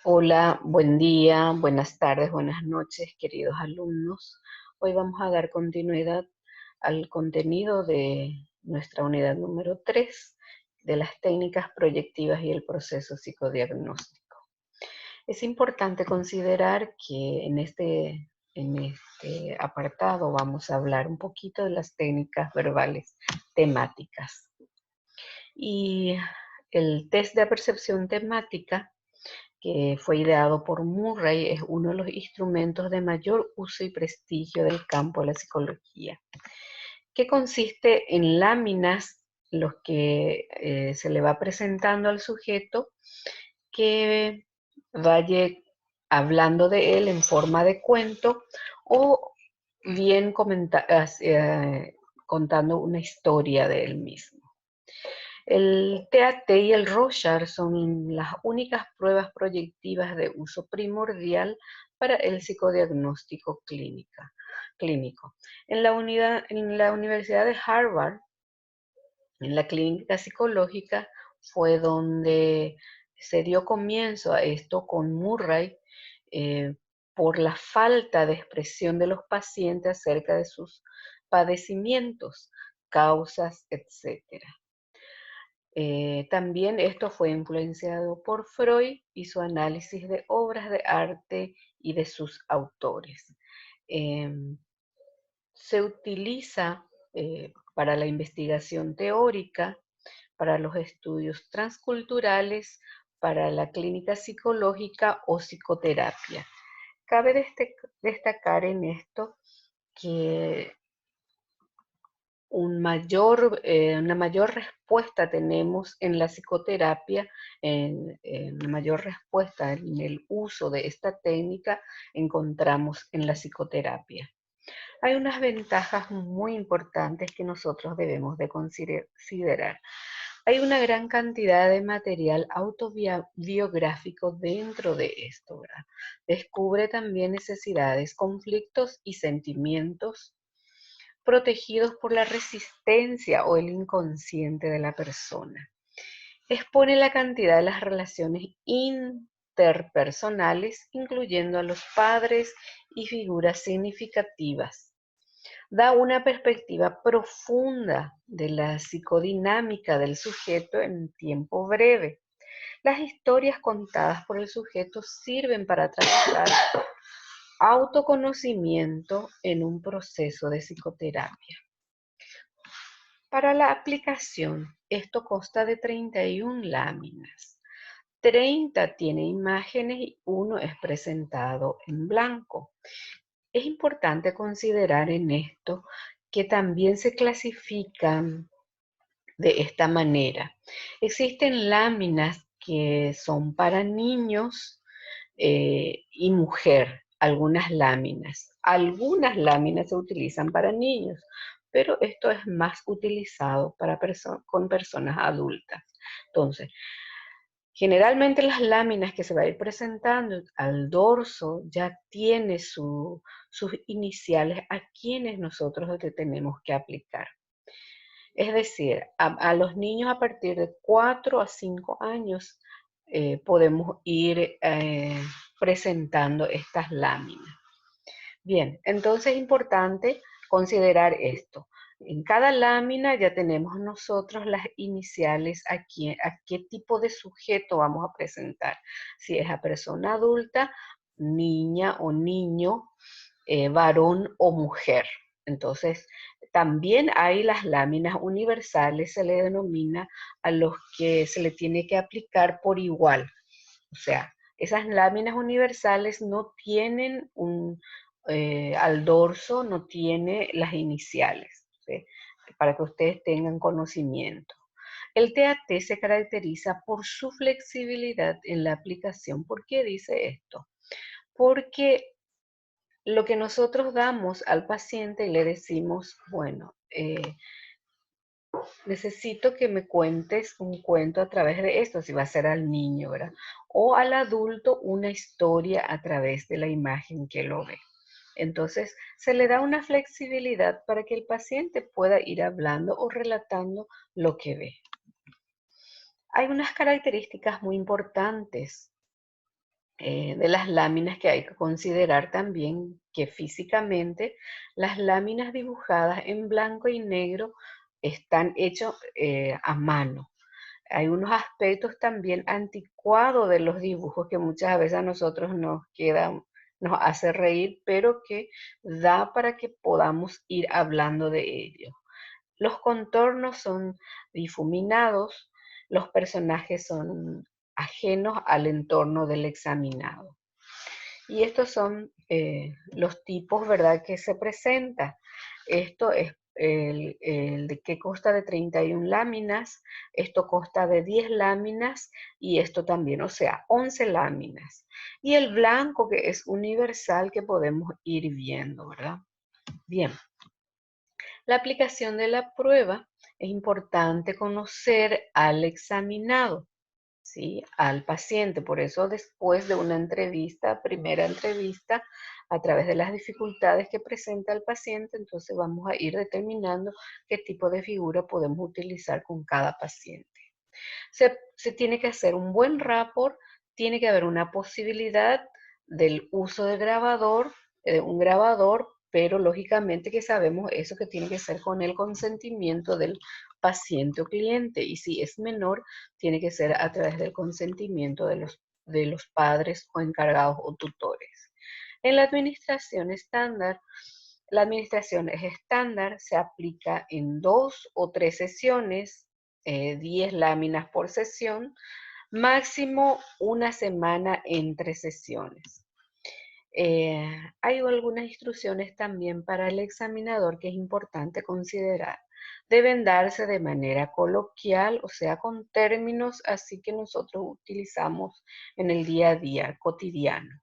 Hola, buen día, buenas tardes, buenas noches, queridos alumnos. Hoy vamos a dar continuidad al contenido de nuestra unidad número 3 de las técnicas proyectivas y el proceso psicodiagnóstico. Es importante considerar que en este apartado vamos a hablar un poquito de las técnicas verbales temáticas. Y el test de percepción temática que fue ideado por Murray, es uno de los instrumentos de mayor uso y prestigio del campo de la psicología, que consiste en láminas, los que se le va presentando al sujeto, que vaya hablando de él en forma de cuento o bien contando una historia de él mismo. El TAT y el Rorschach son las únicas pruebas proyectivas de uso primordial para el psicodiagnóstico clínico. En la Universidad de Harvard, en la clínica psicológica, fue donde se dio comienzo a esto con Murray, eh, por la falta de expresión de los pacientes acerca de sus padecimientos, causas, etcétera. También esto fue influenciado por Freud y su análisis de obras de arte y de sus autores. Em, Se utiliza para la investigación teórica, para los estudios transculturales, para la clínica psicológica o psicoterapia. Cabe destacar en esto que una mayor respuesta tenemos en la psicoterapia, una mayor respuesta en el uso de esta técnica encontramos en la psicoterapia. Hay unas ventajas muy importantes que nosotros debemos de considerar. Hay una gran cantidad de material autobiográfico dentro de esto, ¿verdad? Descubre también necesidades, conflictos y sentimientos protegidos por la resistencia o el inconsciente de la persona. Expone la cantidad de las relaciones interpersonales, incluyendo a los padres y figuras significativas. Da una perspectiva profunda de la psicodinámica del sujeto en tiempo breve. Las historias contadas por el sujeto sirven para trabajar autoconocimiento en un proceso de psicoterapia. Para la aplicación, esto consta de 31 láminas. 30 tiene imágenes y 1 es presentado en blanco. Es importante considerar en esto que también se clasifican de esta manera. Existen láminas que son para niños y mujer, algunas láminas. Algunas láminas se utilizan para niños, pero esto es más utilizado para con personas adultas. Entonces, generalmente las láminas que se va a ir presentando al dorso ya tiene sus iniciales a quienes nosotros le tenemos que aplicar. Es decir, a los niños a partir de 4 a 5 años podemos ir presentando estas láminas. Bien, entonces es importante considerar esto. En cada lámina ya tenemos nosotros las iniciales a qué tipo de sujeto vamos a presentar. Si es a persona adulta, niña o niño, varón o mujer. Entonces, también hay las láminas universales, se le denomina a los que se le tiene que aplicar por igual. O sea, esas láminas universales no tienen al dorso no tiene las iniciales, ¿sí? Para que ustedes tengan conocimiento. El TAT se caracteriza por su flexibilidad en la aplicación. ¿Por qué dice esto? Porque lo que nosotros damos al paciente y le decimos, bueno, necesito que me cuentes un cuento a través de esto, si va a ser al niño, ¿verdad? O al adulto una historia a través de la imagen que lo ve. Entonces, se le da una flexibilidad para que el paciente pueda ir hablando o relatando lo que ve. Hay unas características muy importantes de las láminas que hay que considerar también que físicamente las láminas dibujadas en blanco y negro están hechas a mano. Hay unos aspectos también anticuados de los dibujos que muchas veces a nosotros nos hace reír, pero que da para que podamos ir hablando de ello. Los contornos son difuminados, los personajes son ajenos al entorno del examinado. Y estos son los tipos, ¿verdad?, que se presenta. Esto es el de que consta de 31 láminas, esto consta de 10 láminas y esto también, o sea, 11 láminas. Y el blanco que es universal que podemos ir viendo, ¿verdad? Bien. La aplicación de la prueba es importante conocer al examinado, ¿sí? Al paciente. Por eso después de una entrevista, primera entrevista, a través de las dificultades que presenta el paciente, entonces vamos a ir determinando qué tipo de figura podemos utilizar con cada paciente. Se tiene que hacer un buen rapport, tiene que haber una posibilidad del uso de grabador, un grabador, pero lógicamente que sabemos eso que tiene que ser con el consentimiento del paciente o cliente, y si es menor, tiene que ser a través del consentimiento de los padres o encargados o tutores. En la administración es estándar, se aplica en 2 o 3 sesiones, 10 láminas por sesión, máximo una semana entre sesiones. Hay algunas instrucciones también para el examinador que es importante considerar. Deben darse de manera coloquial, o sea, con términos así que nosotros utilizamos en el día a día, cotidiano.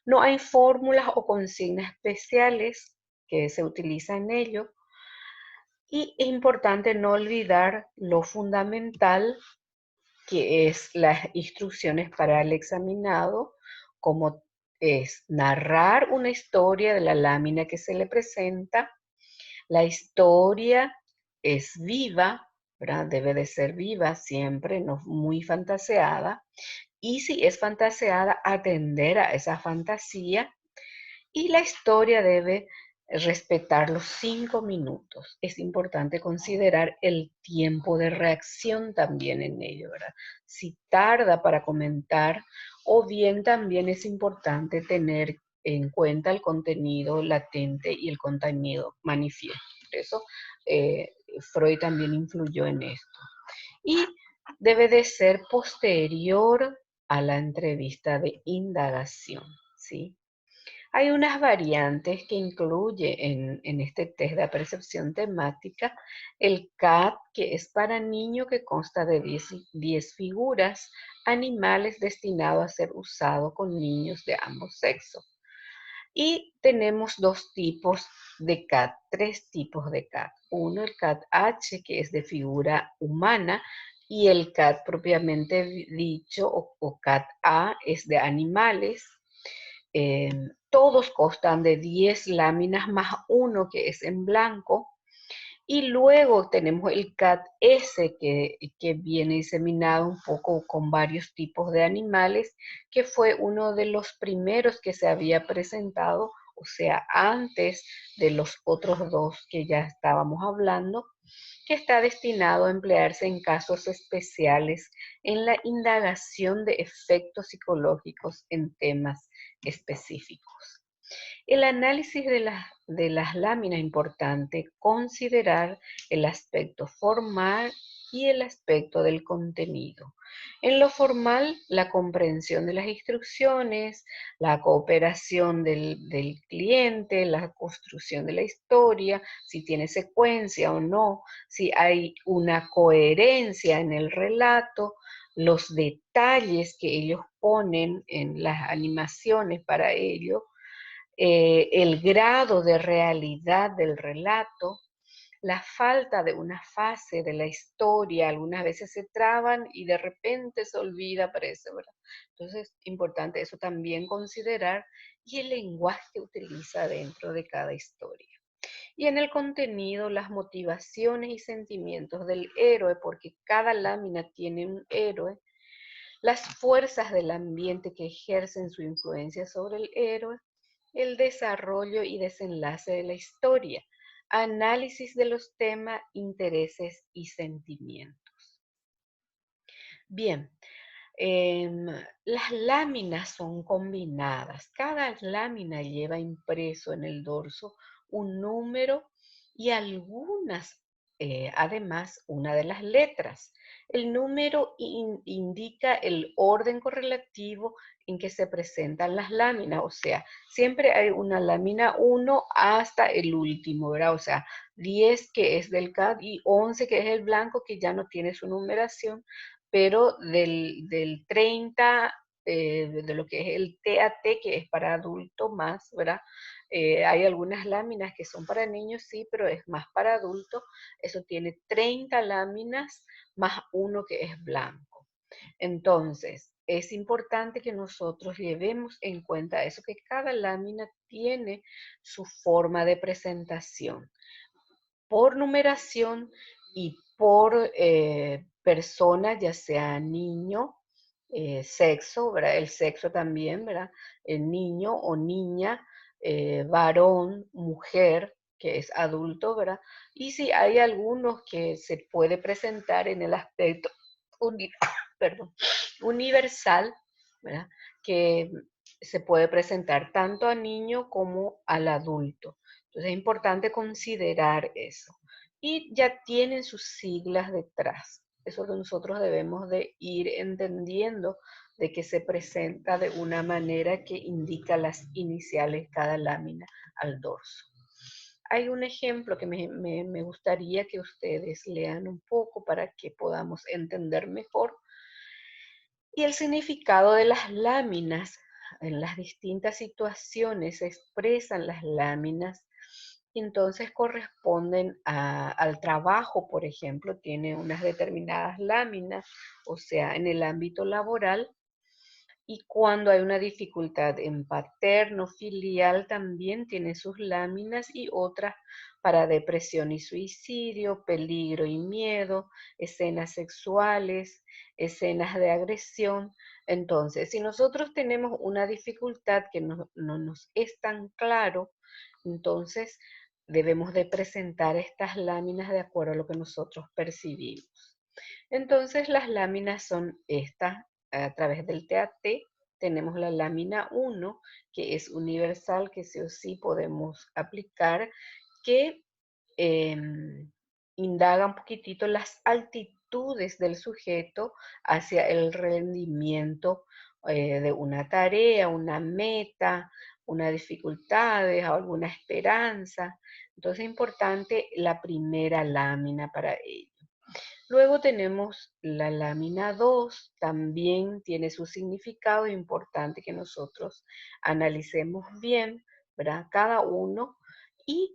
No hay fórmulas o consignas especiales que se utilizan en ello. Y es importante no olvidar lo fundamental que es las instrucciones para el examinado, como es narrar una historia de la lámina que se le presenta. La historia es viva, ¿verdad? Debe de ser viva siempre, no muy fantaseada. Y si es fantaseada, atender a esa fantasía. Y la historia debe respetar los 5 minutos. Es importante considerar el tiempo de reacción también en ello, ¿verdad? Si tarda para comentar, o bien también es importante tener en cuenta el contenido latente y el contenido manifiesto. Por eso Freud también influyó en esto. Y debe de ser posterior a la entrevista de indagación, ¿sí? Hay unas variantes que incluye en este test de percepción temática el CAT, que es para niño, que consta de 10 figuras, animales destinados a ser usados con niños de ambos sexos. Y tenemos dos tipos de CAT, tres tipos de CAT. Uno, el CAT H, que es de figura humana, y el CAT propiamente dicho, o CAT A, es de animales. Todos constan de 10 láminas más uno que es en blanco. Y luego tenemos el CAT-S que viene diseminado un poco con varios tipos de animales, que fue uno de los primeros que se había presentado, o sea, antes de los otros dos que ya estábamos hablando, que está destinado a emplearse en casos especiales en la indagación de efectos psicológicos en temas específicos. El análisis de las láminas es importante considerar el aspecto formal y el aspecto del contenido. En lo formal, la comprensión de las instrucciones, la cooperación del cliente, la construcción de la historia, si tiene secuencia o no, si hay una coherencia en el relato, los detalles que ellos ponen en las animaciones para ello, el grado de realidad del relato, la falta de una fase de la historia, algunas veces se traban y de repente se olvida, parece, ¿verdad? Entonces, importante eso también considerar, y el lenguaje que utiliza dentro de cada historia. Y en el contenido, las motivaciones y sentimientos del héroe, porque cada lámina tiene un héroe, las fuerzas del ambiente que ejercen su influencia sobre el héroe, el desarrollo y desenlace de la historia, análisis de los temas, intereses y sentimientos. Bien, las láminas son combinadas. Cada lámina lleva impreso en el dorso un número y algunas, además, una de las letras. El número indica el orden correlativo en que se presentan las láminas, o sea, siempre hay una lámina 1 hasta el último, ¿verdad? O sea, 10 que es del CAD y 11 que es el blanco que ya no tiene su numeración, pero del 30, de lo que es el TAT, que es para adulto más, ¿verdad? Hay algunas láminas que son para niños, sí, pero es más para adultos. Eso tiene 30 láminas más uno que es blanco. Entonces, es importante que nosotros llevemos en cuenta eso, que cada lámina tiene su forma de presentación por numeración y por persona, ya sea niño, sexo, ¿verdad? El sexo también, ¿verdad? El niño o niña, varón, mujer, que es adulto, ¿verdad? Y si hay algunos que se puede presentar en el aspecto perdón, universal, ¿verdad? Que se puede presentar tanto al niño como al adulto. Entonces es importante considerar eso. Y ya tienen sus siglas detrás. Eso que nosotros debemos de ir entendiendo de que se presenta de una manera que indica las iniciales cada lámina al dorso. Hay un ejemplo que me gustaría que ustedes lean un poco para que podamos entender mejor. Y el significado de las láminas. En las distintas situaciones se expresan las láminas, y entonces corresponden al trabajo, por ejemplo, tiene unas determinadas láminas, o sea, en el ámbito laboral. Y cuando hay una dificultad en paterno, filial, también tiene sus láminas, y otras para depresión y suicidio, peligro y miedo, escenas sexuales, escenas de agresión. Entonces, si nosotros tenemos una dificultad que no nos es tan claro, entonces debemos de presentar estas láminas de acuerdo a lo que nosotros percibimos. Entonces las láminas son estas. A través del TAT tenemos la lámina 1, que es universal, que sí o sí podemos aplicar, que indaga un poquitito las altitudes del sujeto hacia el rendimiento de una tarea, una meta, una dificultad, alguna esperanza. Entonces es importante la primera lámina para ello. Luego tenemos la lámina 2, también tiene su significado, importante que nosotros analicemos bien, ¿verdad? Cada uno. Y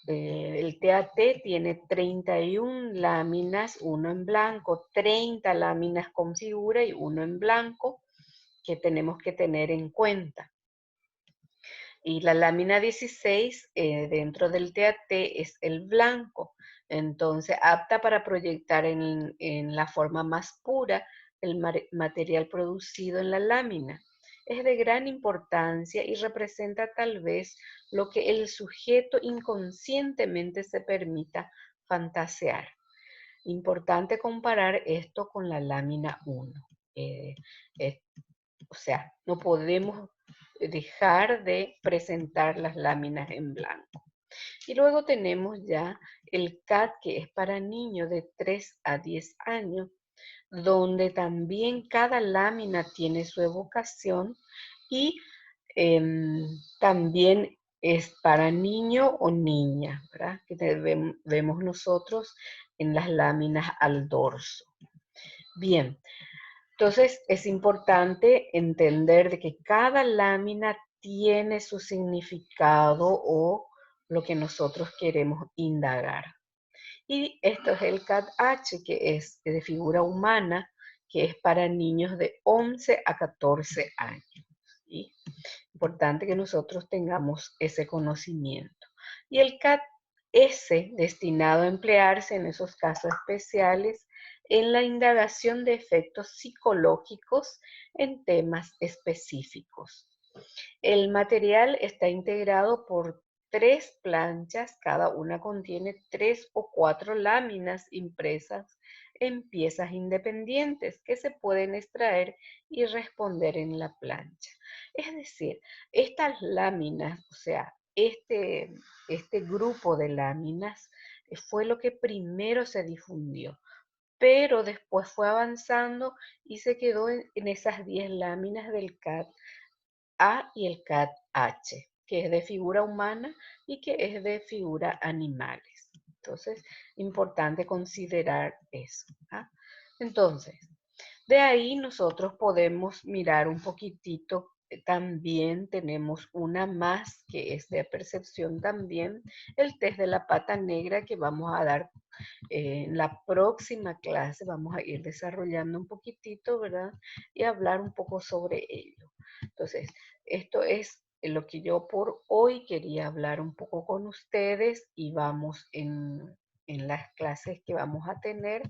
el TAT tiene 31 láminas, uno en blanco, 30 láminas con figura y uno en blanco, que tenemos que tener en cuenta. Y la lámina 16 dentro del TAT es el blanco, entonces apta para proyectar en la forma más pura el material producido en la lámina. Es de gran importancia y representa tal vez lo que el sujeto inconscientemente se permita fantasear. Importante comparar esto con la lámina 1. O sea, no podemos dejar de presentar las láminas en blanco. Y luego tenemos ya el CAT, que es para niños de 3 a 10 años, donde también cada lámina tiene su evocación, y también es para niño o niña, ¿verdad? Que vemos nosotros en las láminas al dorso. Bien, entonces es importante entender de que cada lámina tiene su significado o lo que nosotros queremos indagar. Y esto es el CAT-H, que es de figura humana, que es para niños de 11 a 14 años. ¿Sí? Importante que nosotros tengamos ese conocimiento. Y el CAT-S, destinado a emplearse en esos casos especiales, en la indagación de efectos psicológicos en temas específicos. El material está integrado por 3 planchas, cada una contiene 3 o 4 láminas impresas en piezas independientes que se pueden extraer y responder en la plancha. Es decir, estas láminas, o sea, este grupo de láminas fue lo que primero se difundió, pero después fue avanzando y se quedó en esas 10 láminas del CAT A y el CAT H, que es de figura humana y que es de figura animales. Entonces, importante considerar eso. ¿Ah? Entonces, de ahí nosotros podemos mirar un poquitito. También tenemos una más que es de percepción también, el test de la pata negra que vamos a dar en la próxima clase. Vamos a ir desarrollando un poquitito, ¿verdad? Y hablar un poco sobre ello. Entonces, esto es lo que yo por hoy quería hablar un poco con ustedes y vamos en las clases que vamos a tener.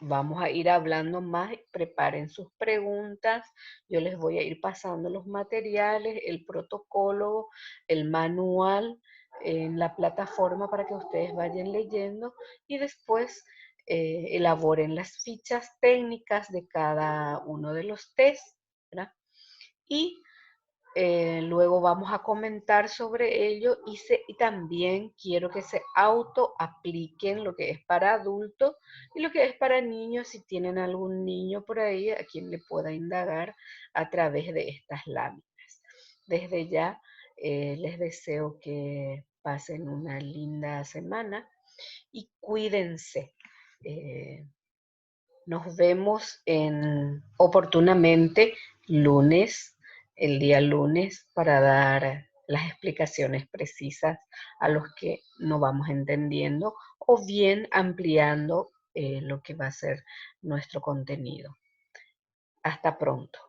Vamos a ir hablando más, preparen sus preguntas, yo les voy a ir pasando los materiales, el protocolo, el manual en la plataforma para que ustedes vayan leyendo y después elaboren las fichas técnicas de cada uno de los tests, ¿verdad? Y luego vamos a comentar sobre ello y también quiero que se auto apliquen lo que es para adultos y lo que es para niños, si tienen algún niño por ahí a quien le pueda indagar a través de estas láminas. Desde ya les deseo que pasen una linda semana y cuídense. Nos vemos oportunamente lunes, el día lunes, para dar las explicaciones precisas a los que no vamos entendiendo o bien ampliando lo que va a ser nuestro contenido. Hasta pronto.